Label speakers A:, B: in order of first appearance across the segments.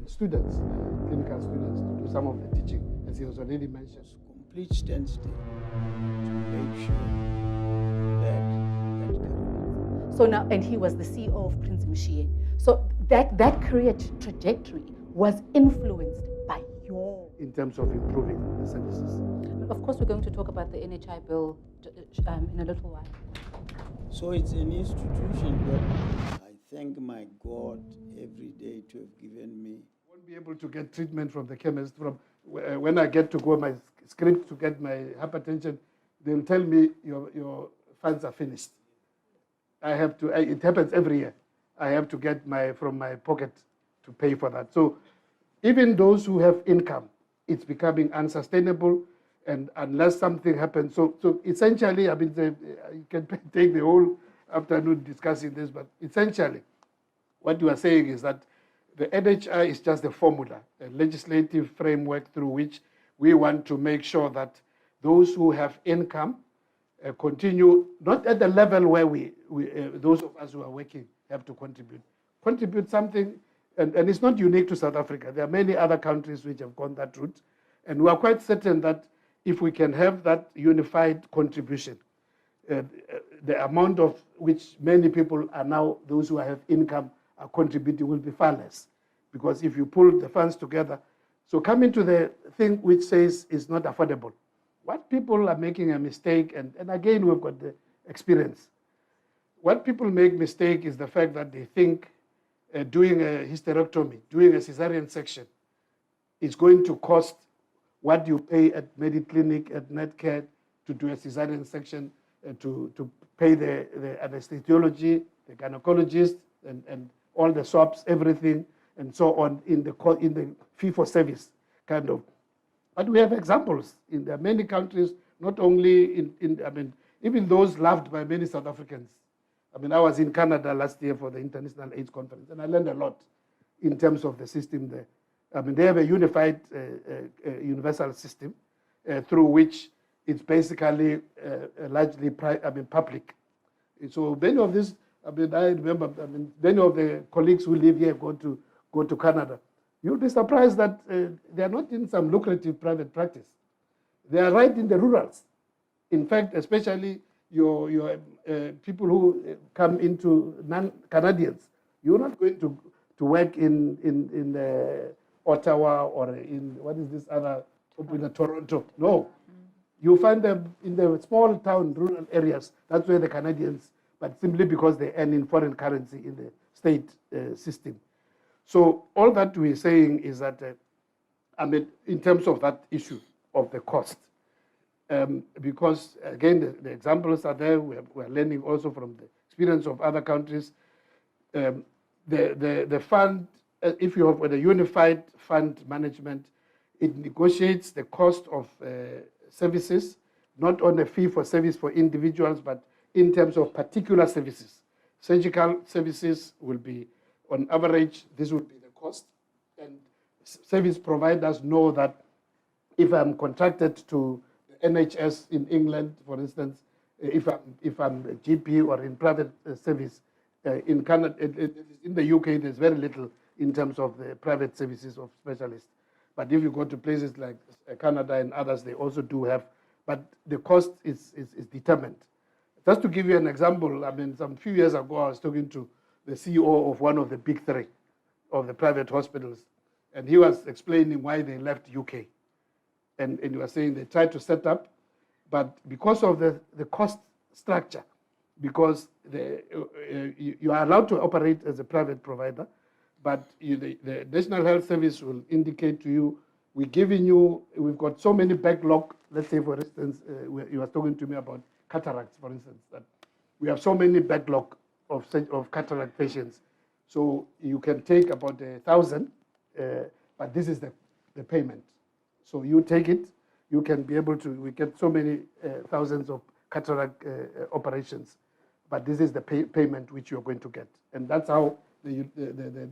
A: students, clinical students, to do some of the teaching, as he was already mentioned.
B: Complete standstill to make sure that
C: So now, and he was the CEO of Prince Mshie. So that career trajectory was influenced by your...
A: In terms of improving the services.
C: Of course, we're going to talk about the NHI bill in a little while.
B: So it's an institution that I thank my God every day to have given me.
A: I won't be able to get treatment from the chemist. From when I get to go my script to get my hypertension, they'll tell me your funds are finished. I have to. It happens every year. I have to get from my pocket to pay for that. So even those who have income, it's becoming unsustainable, and unless something happens. So essentially, I mean, you can take the whole afternoon discussing this, but essentially, what you are saying is that the NHI is just a formula, a legislative framework through which we want to make sure that those who have income continue, not at the level where those of us who are working have to contribute something, and it's not unique to South Africa. There are many other countries which have gone that route, and we are quite certain that if we can have that unified contribution, the amount of which many people are now, those who have income are contributing, will be far less. Because if you pull the funds together, so coming to the thing which says it's not affordable, what people are making a mistake, and again, we've got the experience. What people make mistake is the fact that they think doing a hysterectomy, doing a cesarean section, is going to cost what you pay at Mediclinic, at Netcare, to do a cesarean section, to pay the anesthesiology, the gynecologist, and all the swaps, everything, and so on in the fee-for-service kind of. But we have examples in there are many countries, not only I mean, even those loved by many South Africans. I mean, I was in Canada last year for the International AIDS Conference, and I learned a lot in terms of the system there. I mean, they have a unified universal system through which it's basically largely public. So many of this, I remember, many of the colleagues who live here go to Canada. You'll be surprised that they are not in some lucrative private practice. They are right in the rurals. In fact, especially your people who come into non-Canadians, you're not going to work in Ottawa or in, what is this other, in Toronto. No. You find them in the small town, rural areas. That's where the Canadians, but simply because they earn in foreign currency in the state system. So all that we're saying is that, in terms of that issue of the cost, because again, the examples are there. We're learning also from the experience of other countries. The fund, if you have a unified fund management, it negotiates the cost of services, not on a fee for service for individuals, but in terms of particular services. Surgical services will be, on average, this would be the cost. And service providers know that if I'm contracted to the NHS in England, for instance, if I'm a GP or in private service, in Canada, in the UK, there's very little in terms of the private services of specialists. But if you go to places like Canada and others, they also do have, but the cost is determined. Just to give you an example, I mean, some few years ago, I was talking to the CEO of one of the big three of the private hospitals, and he was explaining why they left UK. And he was saying they tried to set up, but because of the cost structure, because you are allowed to operate as a private provider, but the National Health Service will indicate to you, we've got so many backlog. Let's say, for instance, you were talking to me about cataracts, for instance, that we have so many backlog of cataract patients. So you can take about 1,000, but this is the payment. So you take it, you can be able to, we get so many thousands of cataract operations, but this is the payment which you're going to get. And that's how the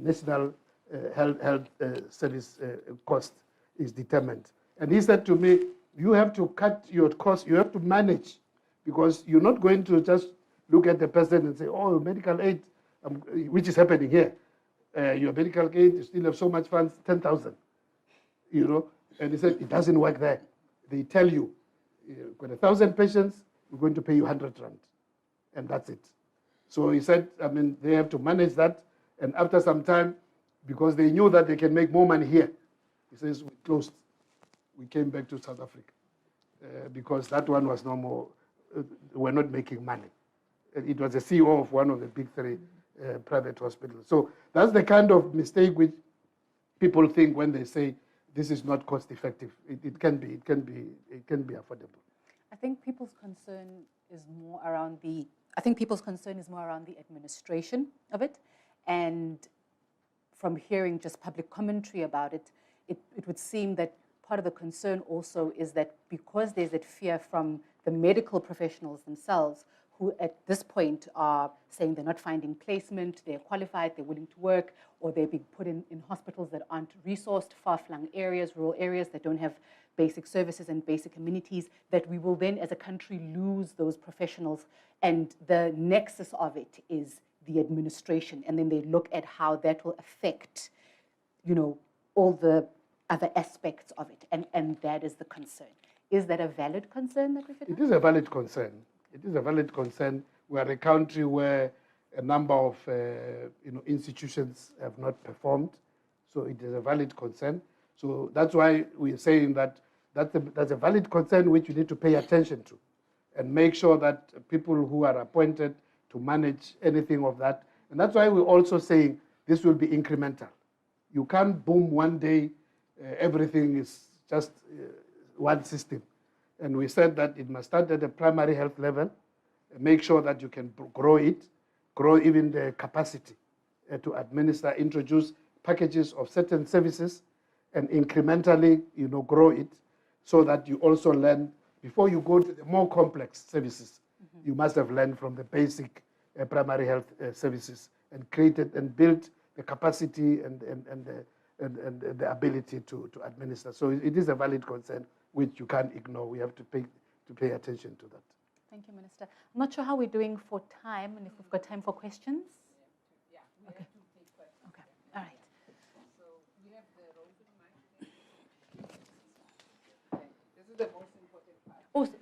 A: National Health Service cost is determined. And he said to me, you have to cut your cost, you have to manage, because you're not going to just look at the person and say, oh, medical aid, which is happening here. your medical aid, you still have so much funds, 10,000, you know. And he said, it doesn't work there. They tell you, you've got 1,000 patients, we're going to pay you 100 rand, and that's it. So he said, I mean, they have to manage that. And after some time, because they knew that they can make more money here, he says, we closed. We came back to South Africa because that one was no more, we're not making money. It was the CEO of one of the big three private hospitals. So that's the kind of mistake which people think when they say this is not cost effective. It can be affordable.
C: I think people's concern is more around the administration of it. And from hearing just public commentary about it, it would seem that part of the concern also is that because there's that fear from the medical professionals themselves, who at this point are saying they're not finding placement, they're qualified, they're willing to work, or they're being put in hospitals that aren't resourced, far-flung areas, rural areas that don't have basic services and basic amenities, that we will then as a country lose those professionals. And the nexus of it is the administration. And then they look at how that will affect, you know, all the other aspects of it. And that is the concern. Is that a valid concern that we should have?
A: It is a valid concern. It is a valid concern. We are a country where a number of institutions have not performed. So it is a valid concern. So that's why we're saying that that's a valid concern which you need to pay attention to and make sure that people who are appointed to manage anything of that. And that's why we're also saying this will be incremental. You can't boom one day, everything is just one system. And we said that it must start at the primary health level, make sure that you can grow it, grow even the capacity to administer, introduce packages of certain services, and incrementally, grow it so that you also learn, before you go to the more complex services, you must have learned from the basic primary health services and created and built the capacity and the ability to administer. So it is a valid concern which you can't ignore. We have to pay attention to that.
C: Thank you, Minister. I'm not sure how we're doing for time and if we've got time for questions.
D: Yeah, we have to take questions.
C: Okay, all right.
D: So we have the roving mic. Okay. This is the most important part.
C: Oh,
D: Okay.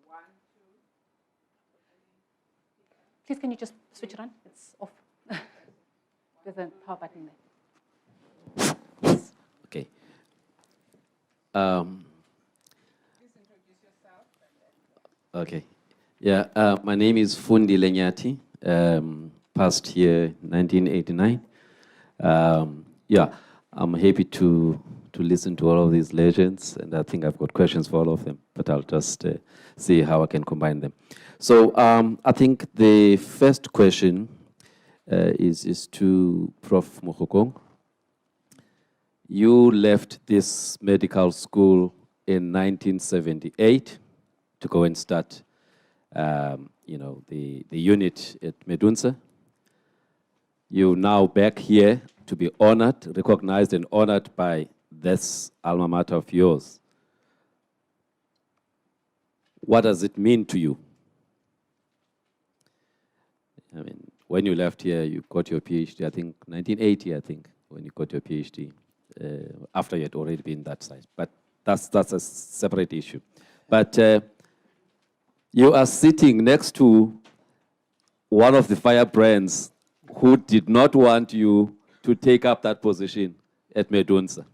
D: 1, 2.
C: please, can you just switch it on? It's off. There's a power button there. Yes.
E: Okay.
D: Please introduce yourself.
E: Okay. Yeah, my name is Fundi Lenyati, passed here 1989. Yeah, I'm happy to listen to all of these legends, and I think I've got questions for all of them, but I'll just see how I can combine them. So I think the first question is to Prof. Mokgokong. You left this medical school in 1978 to go and start, the unit at Medunsa. You're now back here to be honored, recognized and honored by this alma mater of yours. What does it mean to you? I mean, when you left here, you got your PhD, I think, 1980, when you got your PhD, after you had already been that size. But that's a separate issue. But you are sitting next to one of the firebrands who did not want you to take up that position at Medunsa.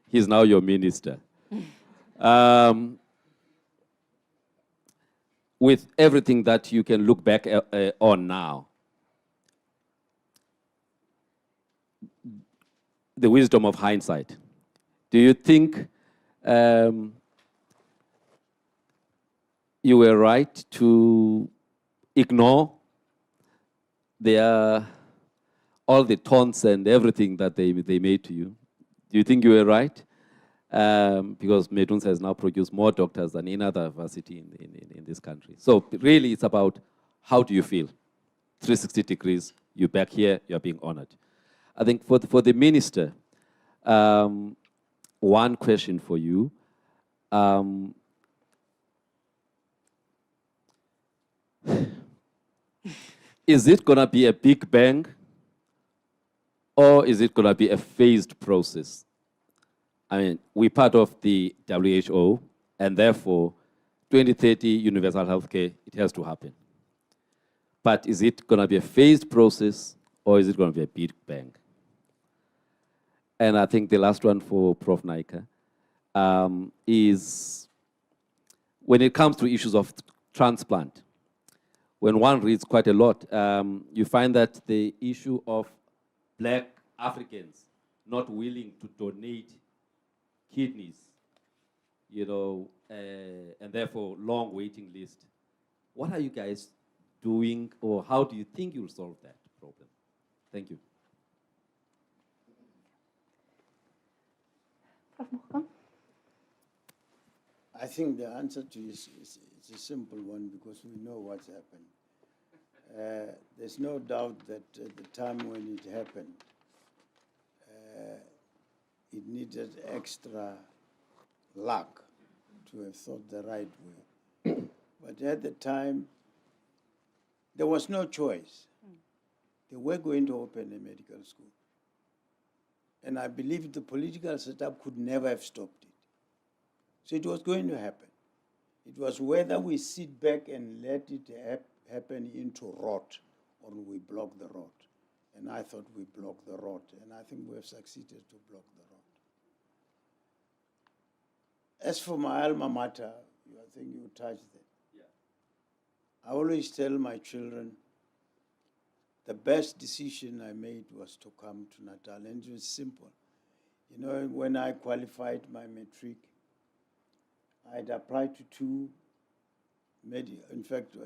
E: He's now your minister. With everything that you can look back on now, the wisdom of hindsight, do you think you were right to ignore all the taunts and everything that they made to you? Do you think you were right? Because Medunsa has now produced more doctors than any other varsity in this country. So really it's about how do you feel? 360 degrees, you're back here, you're being honored. I think for the minister, one question for you. Is it going to be a big bang Or is it going to be a phased process? I mean, we're part of the WHO, and therefore, 2030 universal healthcare, it has to happen. But is it going to be a phased process, or is it going to be a big bang? And I think the last one for Prof. Naika is when it comes to issues of transplant, when one reads quite a lot, you find that the issue of Black Africans not willing to donate kidneys, you know, and therefore long waiting list. What are you guys doing, or how do you think you'll solve that problem? Thank you.
C: Prof. Mokgokong?
B: I think the answer to is a simple one because we know what's happened. There's no doubt that at the time when it happened, it needed extra luck to have thought the right way. But at the time, there was no choice. They were going to open a medical school. And I believe the political setup could never have stopped it. So it was going to happen. It was whether we sit back and let it happen into rot or we block the rot. And I thought we blocked the rot, and I think we have succeeded to block the rot. As for my alma mater, I think you touched it. Yeah. I always tell my children, the best decision I made was to come to Natal, and it was simple. You know, when I qualified my matric, I'd applied to two, in fact,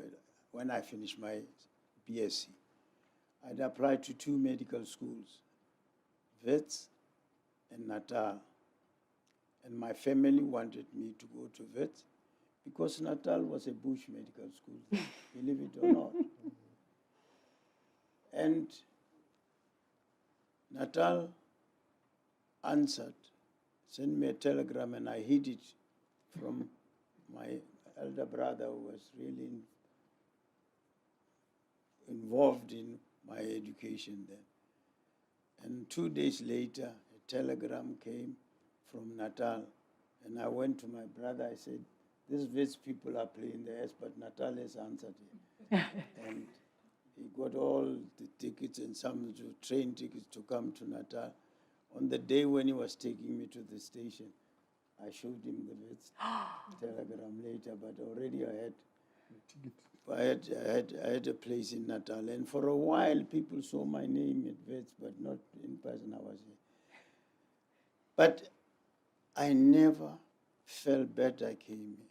B: when I finished my BSc, I'd applied to two medical schools, Wits and Natal. And my family wanted me to go to Wits because Natal was a bush medical school, believe it or not. And Natal answered, sent me a telegram, and I hid it from my elder brother who was really involved in my education then. And 2 days later, a telegram came from Natal, and I went to my brother. I said, these Wits people are playing the S, but Natal has answered him. And he got all the tickets and some train tickets to come to Natal. On the day when he was taking me to the station, I showed him the Wits telegram later, but already I had a place in Natal. And for a while, people saw my name at Wits, but not in person. I was here. But I never felt bad I came here.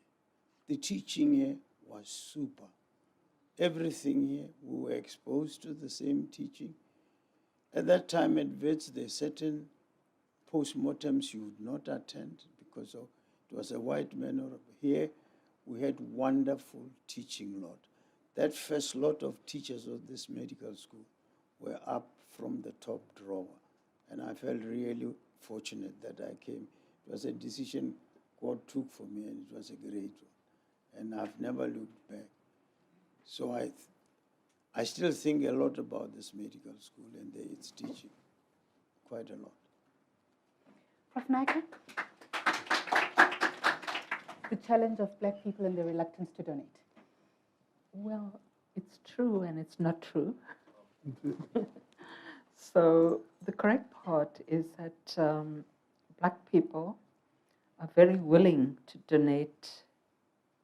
B: The teaching here was super. Everything here, we were exposed to the same teaching. At that time at Wits, there are certain postmortems you would not attend because it was a white man. Here, we had wonderful teaching lot. That first lot of teachers of this medical school were up from the top drawer. And I felt really fortunate that I came. It was a decision God took for me, and it was a great one. And I've never looked back. So I still think a lot about this medical school and its teaching, quite a lot.
C: Prof. Naika? The challenge of Black people and their reluctance to donate.
F: Well, it's true and it's not true. So the correct part is that Black people are very willing to donate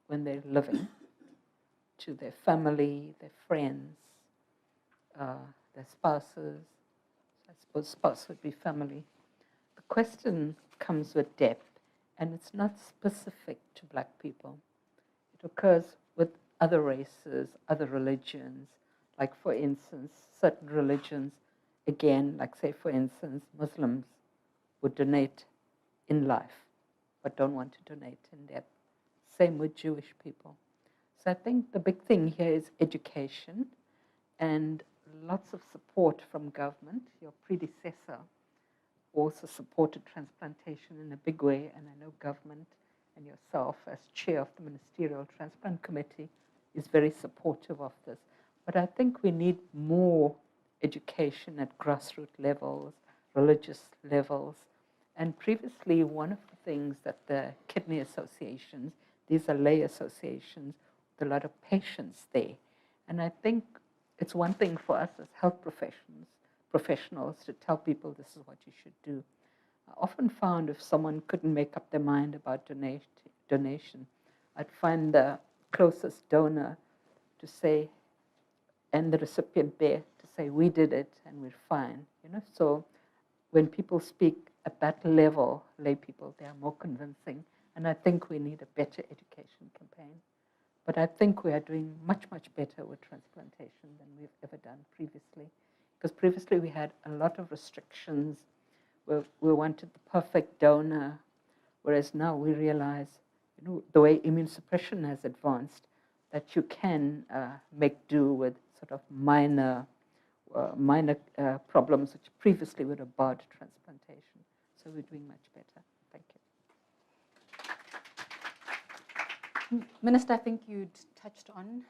F: when they're living to their family, their friends, their spouses. I suppose spouse would be family. The question comes with depth, and it's not specific to Black people. It occurs with other races, other religions, like for instance, certain religions, again, like say for instance, Muslims would donate in life, but don't want to donate in death. Same with Jewish people. So I think the big thing here is education and lots of support from government. Your predecessor also supported transplantation in a big way, and I know government and yourself as chair of the Ministerial Transplant Committee is very supportive of this. But I think we need more education at grassroots levels, religious levels. And previously, one of the things that the kidney associations, these are lay associations, with a lot of patients there. And I think it's one thing for us as health professionals to tell people this is what you should do. I often found if someone couldn't make up their mind about donation, I'd find the closest donor to say, and the recipient there to say, we did it and we're fine. So when people speak at that level, lay people, they are more convincing. And I think we need a better education campaign. But I think we are doing much, much better with transplantation than we've ever done previously. Because previously we had a lot of restrictions. We wanted the perfect donor, whereas now we realize, the way immune suppression has advanced, that you can make do with sort of minor problems which previously would have barred transplantation. So we're doing much better. Thank you.
C: Minister, I think you'd touched on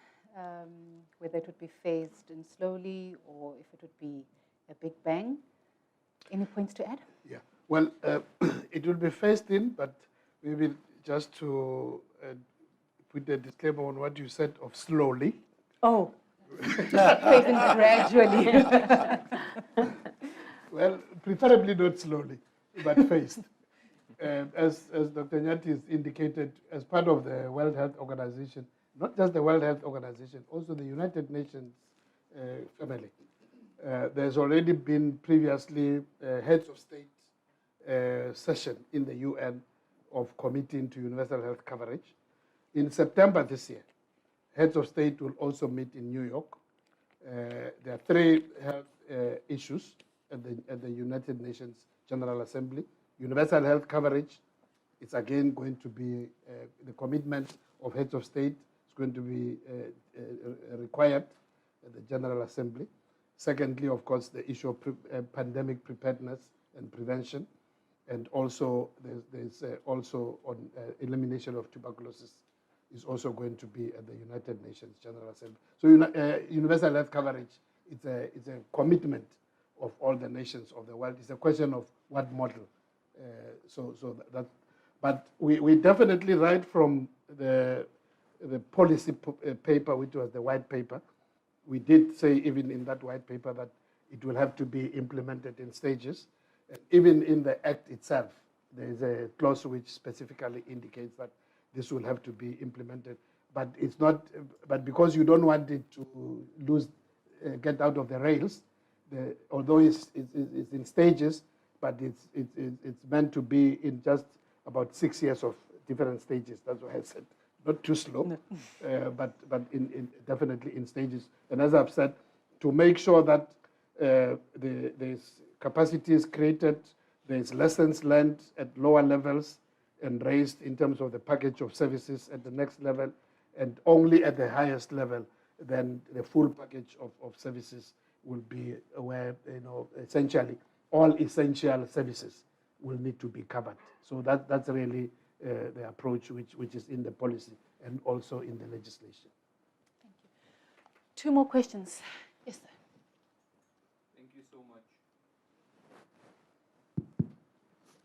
C: whether it would be phased in slowly or if it would be a big bang. Any points to add?
A: Yeah. Well, it will be phased in, but we will just to put a disclaimer on what you said of slowly.
C: Oh, phasing gradually.
A: Well, preferably not slowly, but phased. As Dr. Nyati has indicated, as part of the World Health Organization, not just the World Health Organization, also the United Nations family. There's already been previously heads of state session in the UN of committing to universal health coverage. In September this year, heads of state will also meet in New York. There are 3 health issues at the United Nations General Assembly. Universal health coverage is again going to be the commitment of heads of state. It's going to be required at the General Assembly. Secondly, of course, the issue of pandemic preparedness and prevention. And also, there's also on elimination of tuberculosis is also going to be at the United Nations General Assembly. So universal health coverage is a commitment of all the nations of the world. It's a question of what model. But we definitely, right from the policy paper, which was the white paper, we did say even in that white paper that it will have to be implemented in stages. Even in the act itself, there is a clause which specifically indicates that this will have to be implemented. But it's not. But because you don't want it to get out of the rails, although it's in stages, but it's meant to be in just about 6 years of different stages. That's why I said not too slow, but definitely in stages. And as I've said, to make sure that there's capacities created, there's lessons learned at lower levels and raised in terms of the package of services at the next level, and only at the highest level, then the full package of services will be where, essentially all essential services will need to be covered. So that's really the approach which is in the policy and also in the legislation.
C: Thank you. 2 more questions. Yes, sir.
G: Thank you so much.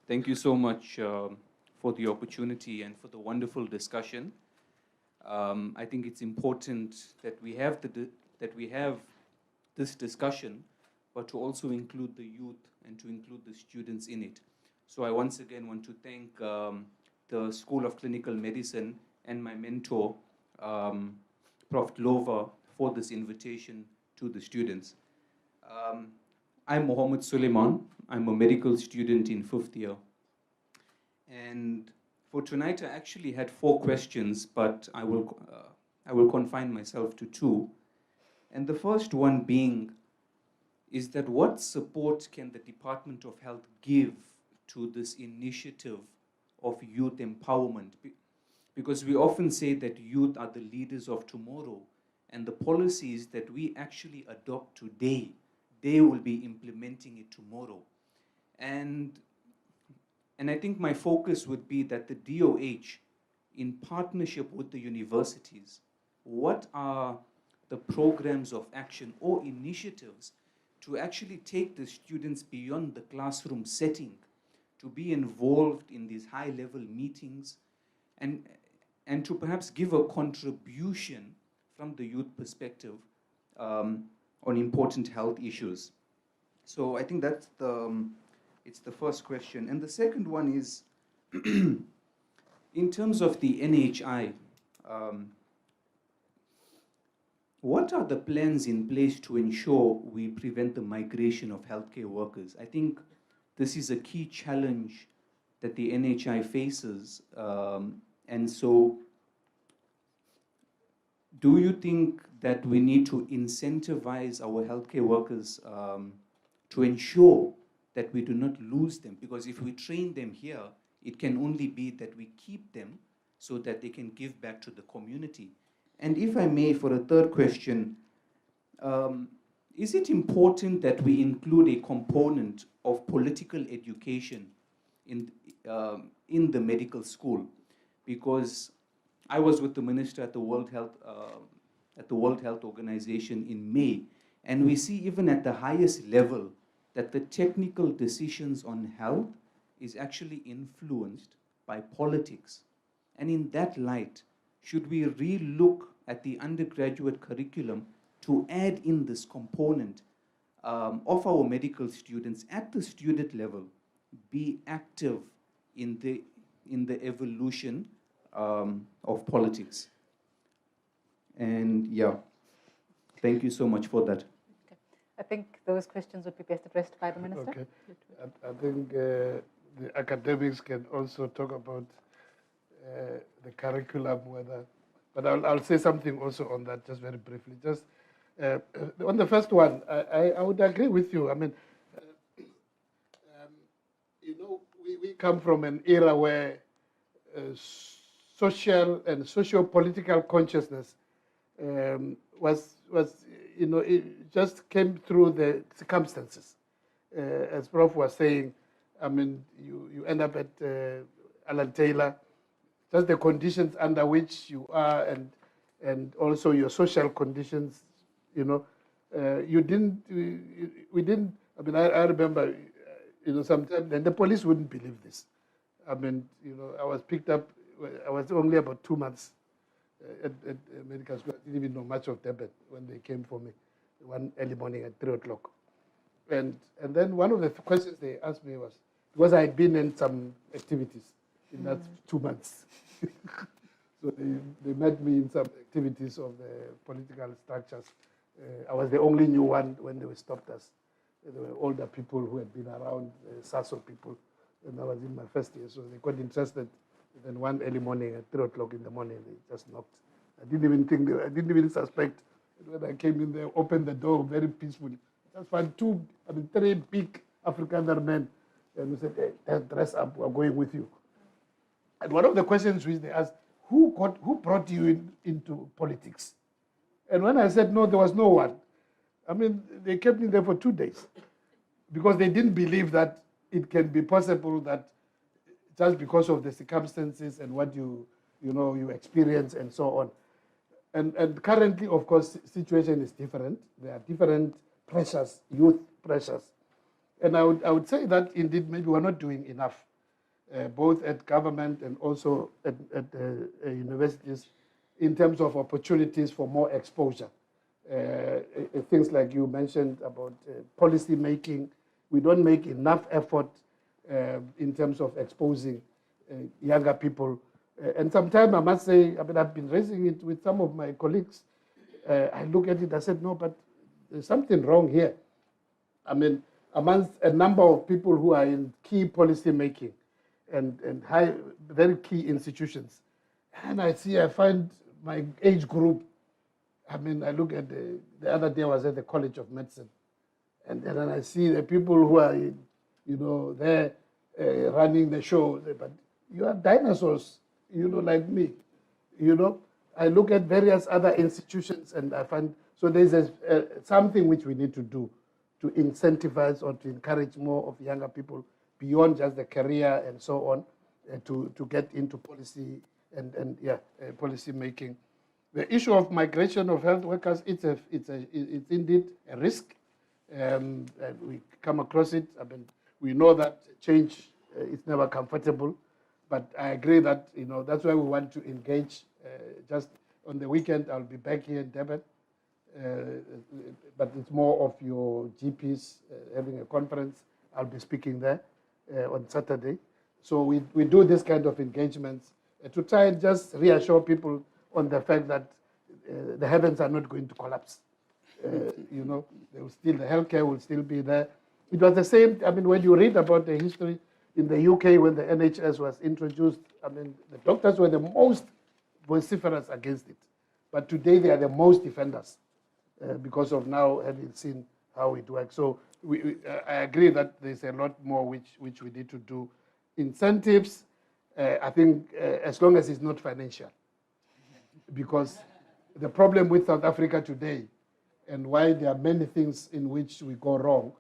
G: Thank you so much for the opportunity and for the wonderful discussion. I think it's important that we have this discussion, but to also include the youth and to include the students in it. So I once again want to thank the School of Clinical Medicine and my mentor, Prof. Lover, for this invitation to the students. I'm Mohammed Suleiman. I'm a medical student in 5th year. And for tonight, I actually had 4 questions, but I will confine myself to 2. And the first one being, is that what support can the Department of Health give to this initiative of youth empowerment? Because we often say that youth are the leaders of tomorrow, and the policies that we actually adopt today, they will be implementing it tomorrow. And I think my focus would be that the DOH, in partnership with the universities, what are the programs of action or initiatives to actually take the students beyond the classroom setting, to be involved in these high-level meetings, and to perhaps give a contribution from the youth perspective on important health issues. So I think that's it's the first question. And the second one is, in terms of the NHI, what are the plans in place to ensure we prevent the migration of healthcare workers? I think this is a key challenge that the NHI faces. And so, do you think that we need to incentivize our healthcare workers to ensure that we do not lose them? Because if we train them here, it can only be that we keep them so that they can give back to the community. And if I may, for a third question, is it important that we include a component of political education in the medical school? Because I was with the minister at the World Health Organization in May, and we see even at the highest level that the technical decisions on health is actually influenced by politics. And in that light, should we re-look at the undergraduate curriculum to add in this component of our medical students at the student level be active in the evolution of politics? And yeah, thank you so much for that.
C: Okay. I think those questions would be best addressed by the Minister.
A: Okay. I think the academics can also talk about the curriculum, but I'll say something also on that just very briefly. Just on the first one, I would agree with you. I mean, we come from an era where social and socio-political consciousness was it just came through the circumstances. As Prof was saying, I mean, you end up at Alan Taylor, just the conditions under which you are, and also your social conditions. We didn't. I mean, I remember, sometimes then the police wouldn't believe this. I mean, I was picked up. I was only about 2 months at medical school. I didn't even know much of Durban when they came for me one early morning at 3 o'clock. And then one of the questions they asked me was, because I had been in some activities in that 2 months. So they met me in some activities of the political structures. I was the only new one when they stopped us. There were older people who had been around, SASO people, and I was in my first year, so they got interested. Then one early morning at 3 o'clock in the morning, they just knocked. I didn't even suspect. When I came in there, opened the door very peacefully. Just found 3 big African men, and we said, hey, dress up, we're going with you. And one of the questions which they asked, who brought you into politics? And when I said no, there was no one. I mean, they kept me there for 2 days because they didn't believe that it can be possible that just because of the circumstances and what you experience and so on. And currently, of course, situation is different. There are different pressures, youth pressures. And I would say that indeed maybe we're not doing enough, both at government and also at universities, in terms of opportunities for more exposure. Things like you mentioned about policy making, we don't make enough effort in terms of exposing younger people. And sometimes I must say, I mean, I've been raising it with some of my colleagues. I look at it, I said, no, but there's something wrong here. I mean, amongst a number of people who are in key policy making and very key institutions, and I find my age group. I mean, I look at the other day I was at the College of Medicine, and then I see the people who are, there running the show. But you are dinosaurs, like me. I look at various other institutions, and I find so there's something which we need to do to incentivize or to encourage more of younger people beyond just the career and so on, to get into policy and policy making. The issue of migration of health workers, it's indeed a risk. and we come across it. I mean, we know that change is never comfortable, but I agree that, that's why we want to engage. Just on the weekend, I'll be back here in Durban, but it's more of your GPs having a conference. I'll be speaking there on Saturday. So we do this kind of engagements to try and just reassure people on the fact that the heavens are not going to collapse. They will still, the healthcare will still be there. It was the same. I mean, when you read about the history in the UK when the NHS was introduced, I mean, the doctors were the most vociferous against it, but today they are the most defenders because of now having seen how it works. So I agree that there's a lot more which we need to do. Incentives, I think, as long as it's not financial, because the problem with South Africa today, and why there are many things in which we go wrong,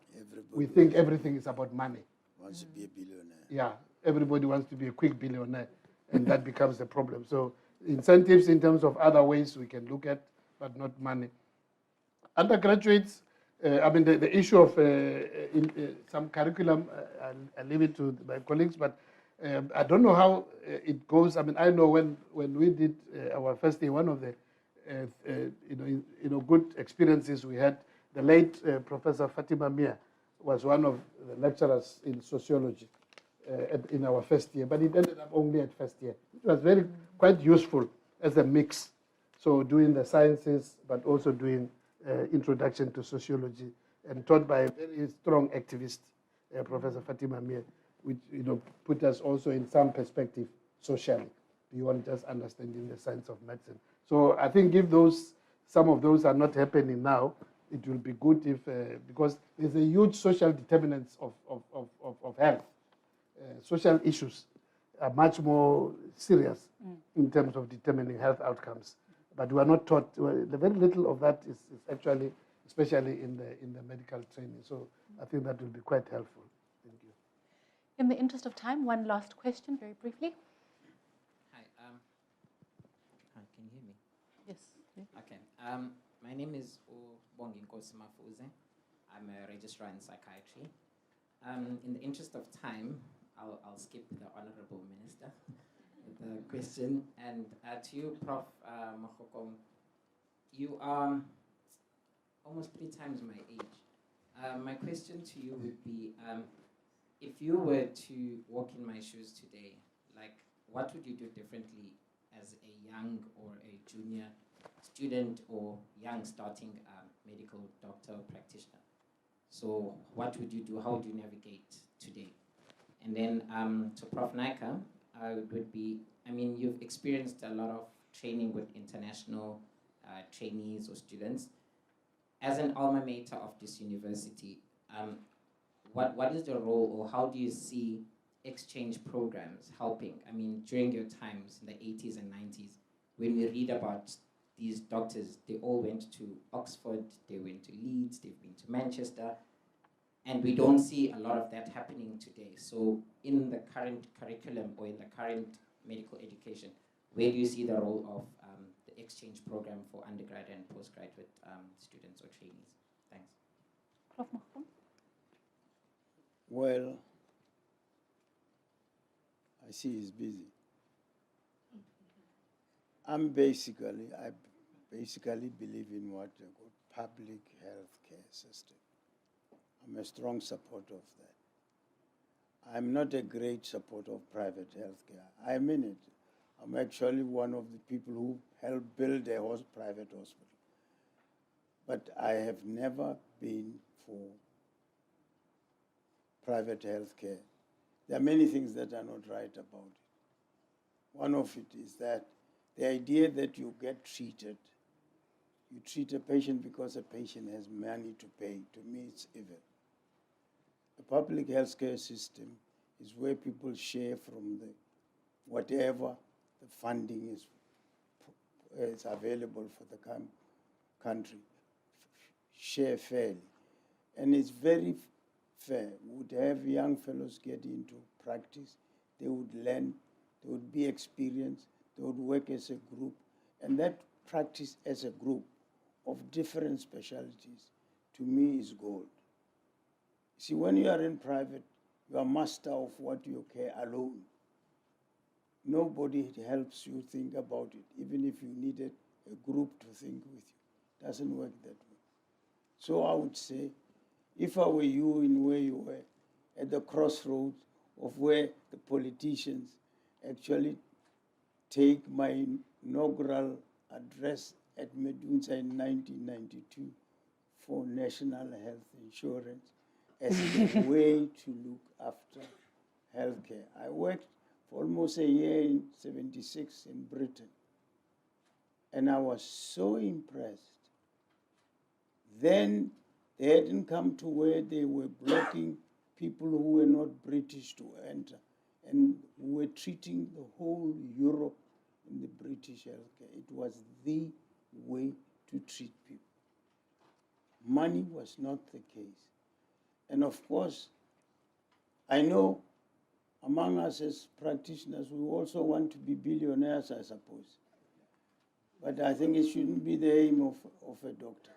A: we think everything is about money.
B: Wants to be a billionaire.
A: Yeah, everybody wants to be a quick billionaire, and that becomes the problem. So incentives in terms of other ways we can look at, but not money. Undergraduates, I mean, the issue of some curriculum, I'll leave it to my colleagues, but I don't know how it goes. I mean, I know when we did our first year, one of the good experiences we had, the late Professor Fatima Mia was one of the lecturers in sociology in our first year, but it ended up only at first year. It was quite useful as a mix. So doing the sciences, but also doing introduction to sociology, and taught by a very strong activist, Professor Fatima Mir, which put us also in some perspective socially, beyond just understanding the science of medicine. So I think if some of those are not happening now, it will be good if, because there's a huge social determinants of health. Social issues are much more serious in terms of determining health outcomes. But we are not taught, the very little of that is actually, especially in the medical training. So I think that will be quite helpful. Thank you.
C: In the interest of time, one last question, very briefly.
H: Hi, can you hear me?
C: Yes.
H: Okay. My name is Mokgokong. I'm a registrar in psychiatry. In the interest of time, I'll skip the Honorable Minister with the question. And to you, Prof. Mokgokong, you are almost 3 times my age. My question to you would be, if you were to walk in my shoes today, what would you do differently as a young or a junior student or young starting medical doctor or practitioner? So what would you do? How would you navigate today? And then to Prof. Naika, would be, you've experienced a lot of training with international trainees or students. As an alma mater of this university, what is the role, or how do you see exchange programs helping? During your times in the 80s and 90s, when we read about these doctors, they all went to Oxford, they went to Leeds, they've been to Manchester, and we don't see a lot of that happening today. So in the current curriculum or in the current medical education, where do you see the role of the exchange program for undergrad and postgraduate students or trainees? Thanks.
C: Prof. Mokgokong?
B: Well, I see he's busy. I basically believe in what they call public health care system. I'm a strong supporter of that. I'm not a great supporter of private health care. I mean it. I'm actually one of the people who helped build a private hospital. But I have never been for private health care. There are many things that are not right about it. One of it is that the idea that you get treated, you treat a patient because a patient has money to pay, to me it's evil. A public healthcare system is where people share from whatever the funding is available for the country, share fairly. And it's very fair. We would have young fellows get into practice, they would learn, they would be experienced, they would work as a group, and that practice as a group of different specialties, to me, is gold. See, when you are in private, you are master of what you care alone. Nobody helps you think about it, even if you needed a group to think with you. It doesn't work that way. So I would say, if I were you in where you were, at the crossroads of where the politicians actually take my inaugural address at Medunsa in 1992 for national health insurance as the way to look after healthcare. I worked for almost a year in 76 in Britain, and I was so impressed. Then they hadn't come to where they were blocking people who were not British to enter, and were treating the whole Europe in the British healthcare. It was the way to treat people. Money was not the case. And of course, I know among us as practitioners, we also want to be billionaires, I suppose. But I think it shouldn't be the aim of a doctor.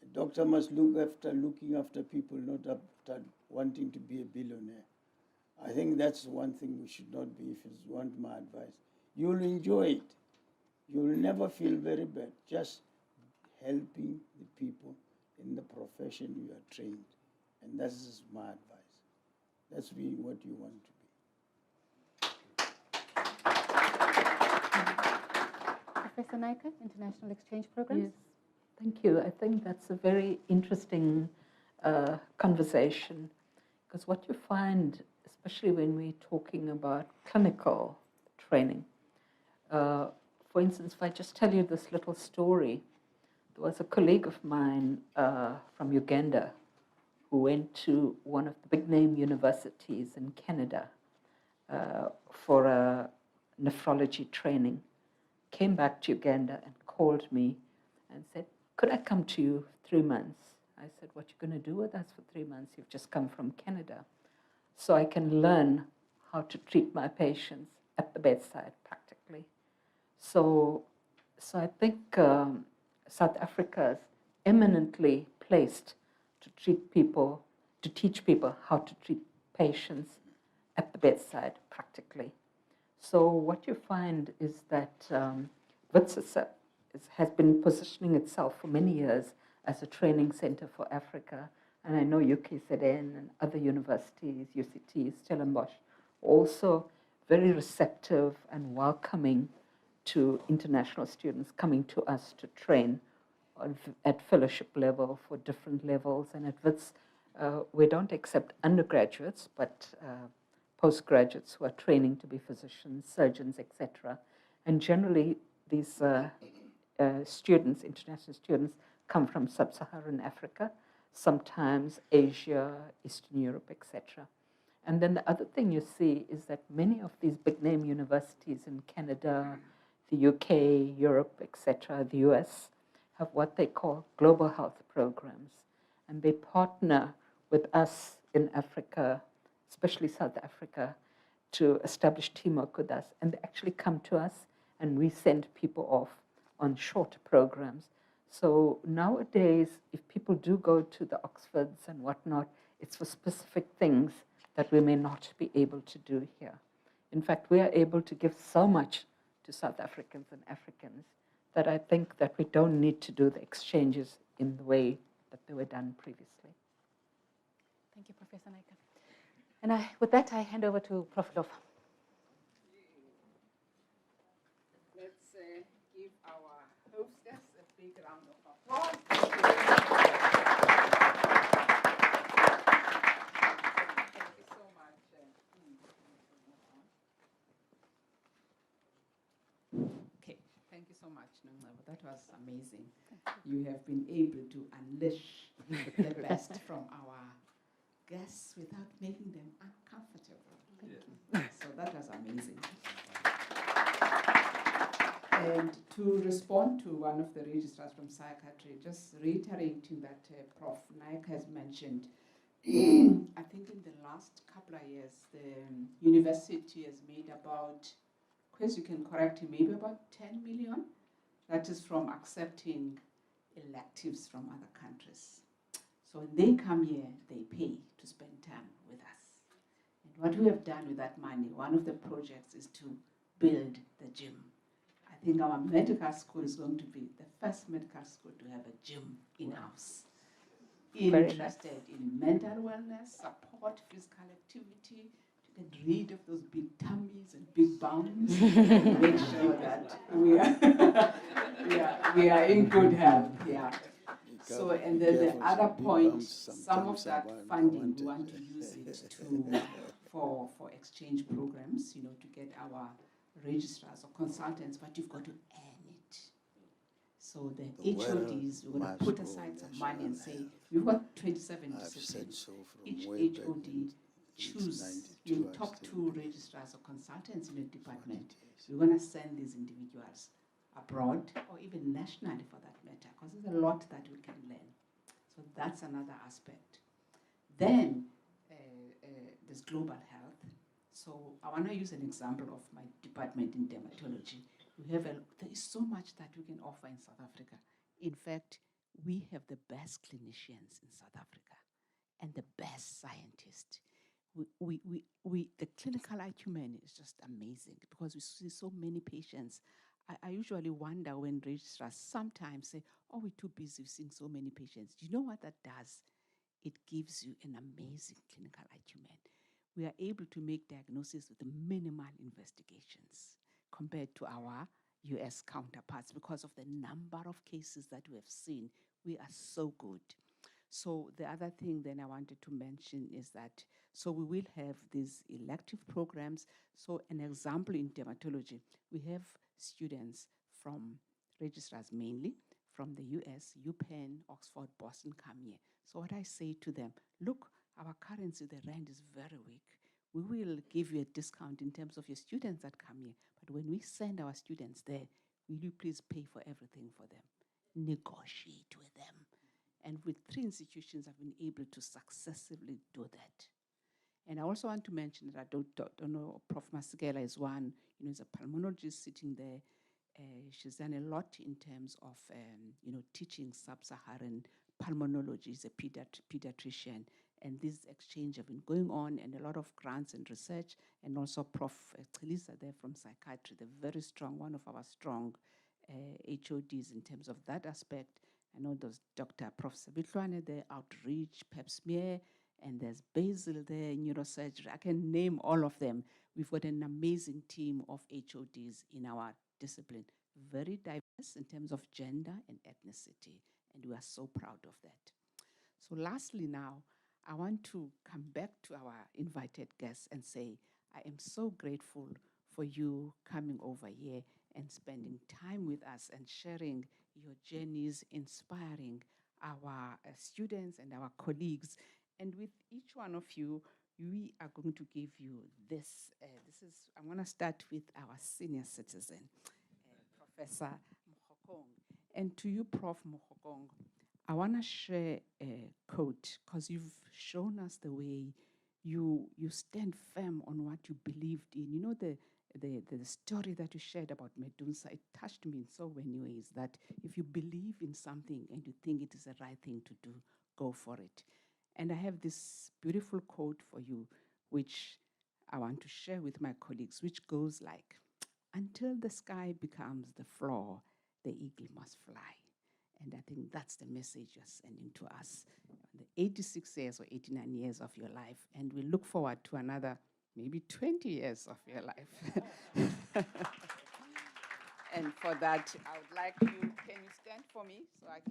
B: A doctor must looking after people, not after wanting to be a billionaire. I think that's one thing we should not be, if you want my advice. You'll enjoy it. You'll never feel very bad, just helping the people in the profession you are trained. And that's my advice. That's be what you want to be.
C: Professor Naika, International Exchange Programs?
F: Yes, thank you. I think that's a very interesting conversation, because what you find, especially when we're talking about clinical training, for instance, if I just tell you this little story, there was a colleague of mine from Uganda who went to one of the big name universities in Canada for a nephrology training, came back to Uganda and called me and said, could I come to you 3 months? I said, what you going to do with us for 3 months? You've just come from Canada. So I can learn how to treat my patients at the bedside practically. So I think South Africa is eminently placed to treat people, to teach people how to treat patients at the bedside practically. So what you find is that WITSA has been positioning itself for many years as a training center for Africa. And I know UKZN and other universities, UCT, Stellenbosch, also very receptive and welcoming to international students coming to us to train at fellowship level for different levels. And at WITS, we don't accept undergraduates, but postgraduates who are training to be physicians, surgeons, etc. And generally, these students, international students, come from sub-Saharan Africa, sometimes Asia, Eastern Europe, etc. And then the other thing you see is that many of these big-name universities in Canada, the UK, Europe, etc., the US, have what they call global health programs. And they partner with us in Africa, especially South Africa, to establish teamwork with us. And they actually come to us, and we send people off on shorter programs. So nowadays, if people do go to the Oxfords and whatnot, it's for specific things that we may not be able to do here. In fact, we are able to give so much to South Africans and Africans that I think that we don't need to do the exchanges in the way that they were done previously.
C: Thank you, Professor Naika. And with that, I hand over to Prof. Lof.
D: Let's give our hostess a big round of applause. Thank you so much. Okay, thank you so much, Nongabo. That was amazing. You have been able to unleash the best from our guests without making them uncomfortable. Thank you. So that was amazing. And to respond to one of the registrars from psychiatry, just reiterating that Prof. Naik has mentioned, I think in the last couple of years, the university has made about, Chris, you can correct me, maybe about 10 million. That is from accepting electives from other countries. So when they come here, they pay to spend time with us. And what we have done with that money, one of the projects is to build the gym. I think our medical school is going to be the first medical school to have a gym in-house.
F: Very nice.
D: Interested in mental wellness, support physical activity, to get rid of those big tummies and big bones, make sure that we are in good health. Yeah. So, and then the other point, some of that funding, we want to use it for exchange programs, you know, to get our registrars or consultants, but you've got to earn it. So the HODs, we're going to put aside some money and say, we've got 27 disciplines. Each HOD choose your top 2 registrars or consultants in your department. We're going to send these individuals abroad or even nationally for that matter, because there's a lot that we can learn. So that's another aspect. Then there's global health. So I want to use an example of my department in dermatology. There is so much that we can offer in South Africa. In fact, we have the best clinicians in South Africa and the best scientists. The clinical acumen is just amazing because we see so many patients. I usually wonder when registrars sometimes say, oh, we're too busy seeing so many patients. Do you know what that does? It gives you an amazing clinical acumen. We are able to make diagnosis with minimal investigations compared to our US counterparts because of the number of cases that we have seen. We are so good. So the other thing then I wanted to mention is that, so we will have these elective programs. So an example in dermatology, we have students from registrars mainly, from the US, UPenn, Oxford, Boston come here. So what I say to them, look, our currency, the rand is very weak. We will give you a discount in terms of your students that come here. But when we send our students there, will you please pay for everything for them? Negotiate with them. And with 3 institutions, I've been able to successfully do that. And I also want to mention that I don't know, Prof. Masekela is one, you know, is a pulmonologist sitting there. She's done a lot in terms of, you know, teaching sub-Saharan pulmonology. She's a pediatrician. And this exchange have been going on, and a lot of grants and research, and also Prof. Trilisa there from psychiatry, the very strong, one of our strong HODs in terms of that aspect. I know there's Dr. Prof. Sabitwane there, outreach, pap smear, and there's Basil there, neurosurgery. I can name all of them. We've got an amazing team of HODs in our discipline, very diverse in terms of gender and ethnicity, and we are so proud of that. So lastly now, I want to come back to our invited guests and say, I am so grateful for you coming over here and spending time with us and sharing your journeys, inspiring our students and our colleagues. And with each one of you, we are going to give you this. I'm going to start with our senior citizen, Professor Mokgokong. And to you, Prof. Mokgokong, I want to share a quote because you've shown us the way you stand firm on what you believed in. You know, the story that you shared about Medunsa, it touched me in so many ways that if you believe in something and you think it is the right thing to do, go for it. And I have this beautiful quote for you, which I want to share with my colleagues, which goes like, until the sky becomes the floor, the eagle must fly. And I think that's the message you're sending to us. The 86 years or 89 years of your life. And we look forward to another maybe 20 years of your life. And for that, I would like you, can you stand for me? So I'd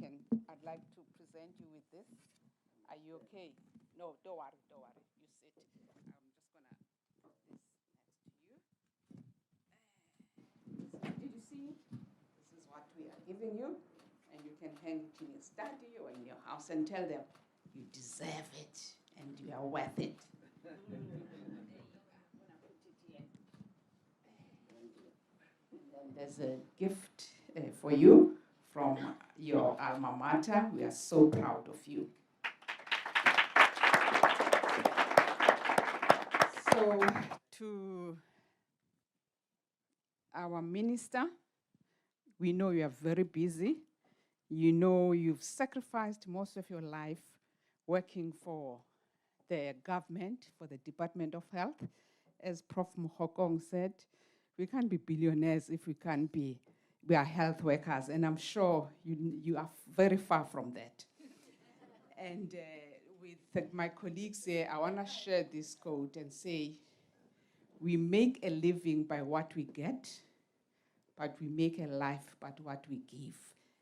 D: like to present you with this. Are you okay? No, don't worry. You sit. I'm just gonna put this next to you. Did you see? This is what we are giving you. And you can hang it in your study or in your house and tell them, you deserve it and you are worth it. And then there's a gift for you from your alma mater. We are so proud of you. So to our minister, we know you are very busy. You know you've sacrificed most of your life working for the government, for the Department of Health. As Prof. Mokgokong said, we can't be billionaires if we are health workers, and I'm sure you are very far from that. And with my colleagues here, I want to share this quote and say, we make a living by what we get, but we make a life by what we give.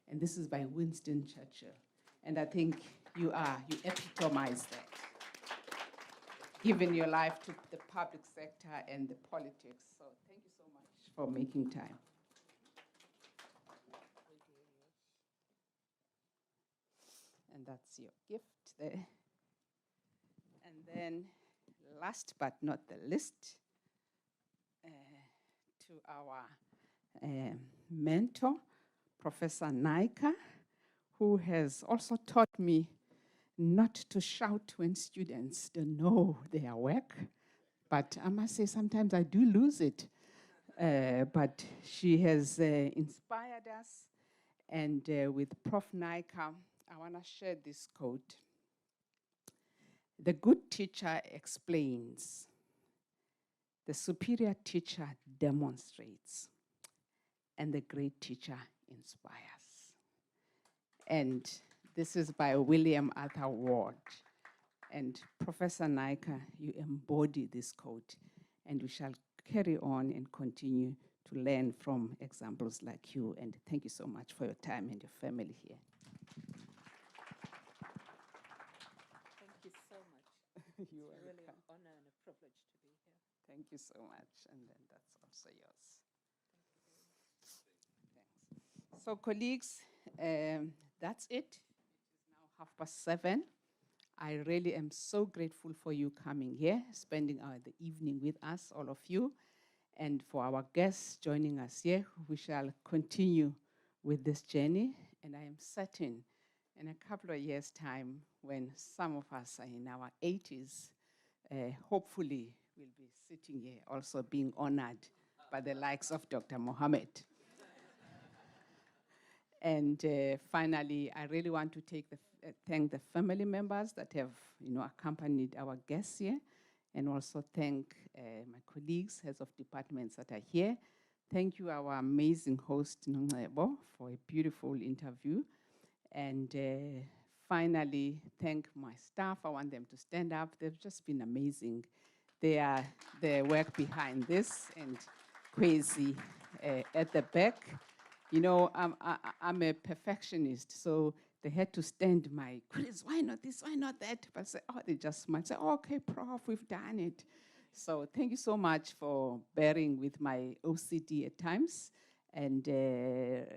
D: And this is by Winston Churchill. And I think you epitomize that, giving your life to the public sector and the politics. So thank you so much for making time. And that's your gift there. And then last but not the least, to our mentor, Professor Naika, who has also taught me not to shout when students don't know their work. But I must say, sometimes I do lose it. But she has inspired us. And with Prof. Naika, I want to share this quote. The good teacher explains. The superior teacher demonstrates. And the great teacher inspires. And this is by William Arthur Ward. And Professor Naika, you embody this quote, and we shall carry on and continue to learn from examples like you. And thank you so much for your time and your family here.
F: Thank you so much.
D: You're
F: It's really
D: welcome.
F: an honor and a privilege to be here.
D: Thank you so much. And then that's also yours. Thanks. So colleagues, that's it. It is now 7:30. I really am so grateful for you coming here, spending the evening with us, all of you. And for our guests joining us here, we shall continue with this journey. And I am certain in a couple of years' time, when some of us are in our 80s, hopefully we'll be sitting here also being honored by the likes of Dr. Mohammed. And finally, I really want to thank the family members that have accompanied our guests here, and also thank my colleagues, heads of departments that are here. Thank you, our amazing host, Nongebo, for a beautiful interview. And finally, thank my staff. I want them to stand up. They've just been amazing. They are the work behind this, and Kwesi at the back. You know, I'm a perfectionist, so they had to stand my quiz. Why not this? Why not that? But say, they just smiled. Say, okay, Prof, we've done it. So thank you so much for bearing with my OCD at times and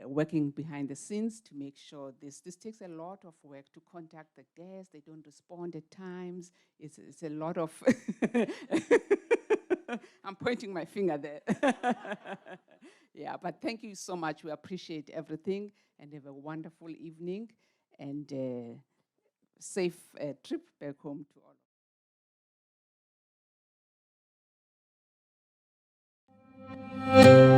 D: working behind the scenes to make sure this takes a lot of work to contact the guests. They don't respond at times. It's a lot of. I'm pointing my finger there. Yeah, but thank you so much. We appreciate everything, and have a wonderful evening, and safe trip back home to all of you.